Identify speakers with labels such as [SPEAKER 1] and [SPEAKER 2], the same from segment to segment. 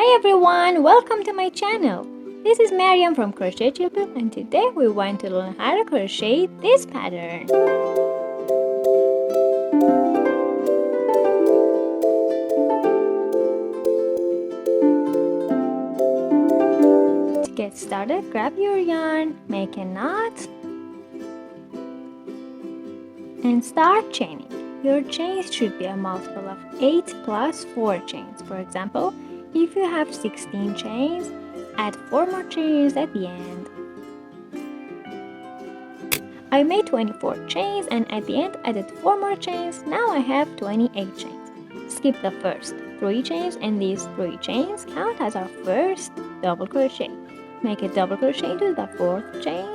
[SPEAKER 1] Hi everyone, welcome to my channel. This is Maryam from Crochet Children, and today we want to learn how to crochet this pattern. To get started, grab your yarn, make a knot, and start chaining. Your chains should be a multiple of 8 plus 4 chains. For example, if you have 16 chains, add 4 more chains at the end. I made 24 chains and at the end added 4 more chains. Now I have 28 chains. Skip the first 3 chains, and these 3 chains count as our first double crochet. Make a double crochet into the 4th chain.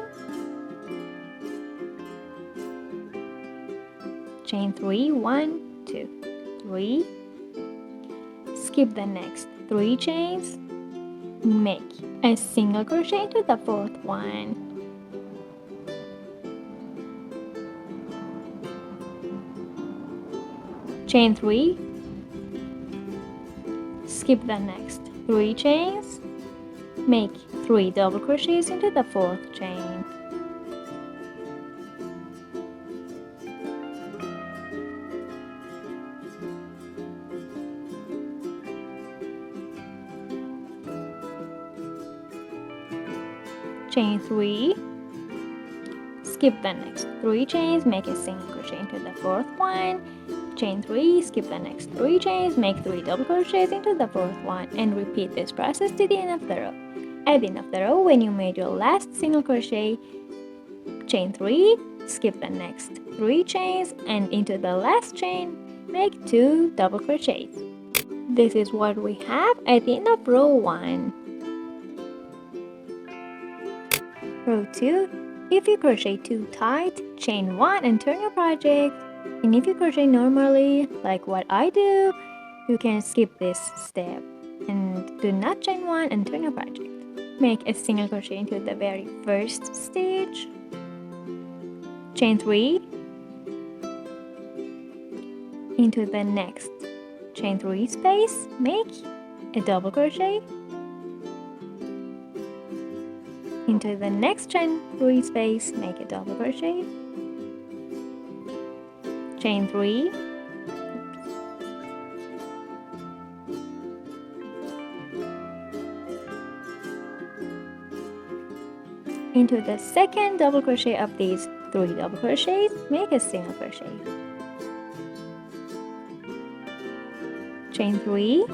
[SPEAKER 1] Chain 3, 1, 2, 3. Skip the next 3 chains. Make a single crochet into the 4th one. Chain 3. Skip the next 3 chains. Make 3 double crochets into the 4th chain. Chain 3. Skip the next 3 chains, make a single crochet into the 4th one. Chain 3, skip the next 3 chains, make 3 double crochets into the 4th one, and repeat this process to the end of the row. At the end of the row, when you made your last single crochet, chain 3, skip the next 3 chains, and into the last chain, make 2 double crochets. This is what we have at the end of row 1. Row 2, if you crochet too tight, chain 1 and turn your project. And if you crochet normally, like what I do, you can skip this step and do not chain 1 and turn your project. Make a single crochet into the very first stitch. Chain 3 into the next chain 3 space, make a double crochet. Into the next chain 3 space, make a double crochet. Chain 3. Into the second double crochet of these 3 double crochets, make a single crochet. Chain 3.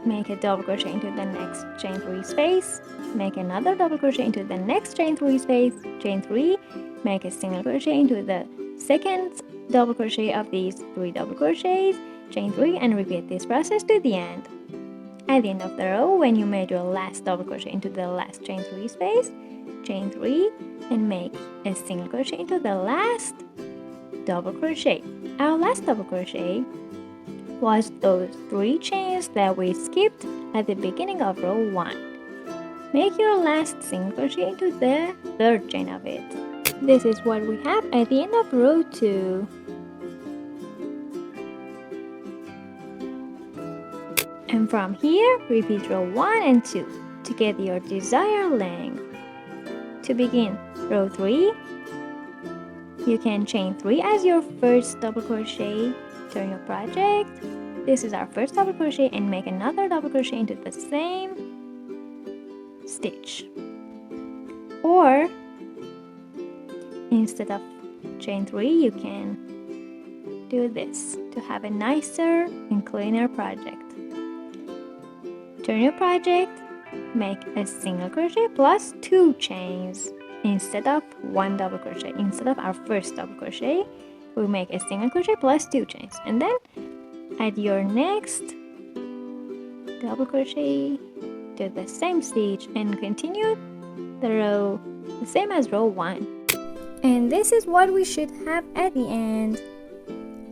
[SPEAKER 1] Make a double crochet into the next chain 3 space, make another double crochet into the next chain 3 space, chain 3, make a single crochet into the second double crochet of these 3 double crochets, chain 3, and repeat this process to the end. At the end of the row, when you made your last double crochet into the last chain 3 space, chain 3, and make a single crochet into the last double crochet. Our last double crochet was those 3 chains that we skipped at the beginning of row 1. Make your last single crochet into the 3rd chain of it. This is what we have at the end of row 2. And from here, repeat row 1 and 2 to get your desired length. To begin row 3, you can chain 3 as your first double crochet. Turn your project. This is our first double crochet, and make another double crochet into the same stitch. Or instead of chain 3, you can do this to have a nicer and cleaner project. Turn your project, make a single crochet plus 2 chains instead of 1 double crochet. Instead of our first double crochet, we make a single crochet plus 2 chains, and then add your next double crochet to the same stitch and continue the row the same as row 1. And this is what we should have at the end.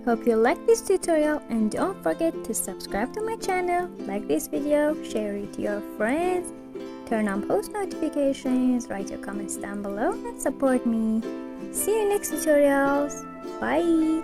[SPEAKER 1] Hope you like this tutorial, and don't forget to subscribe to my channel, like this video, share it to your friends, turn on post notifications, write your comments down below, and support me. See you next tutorials. Bye.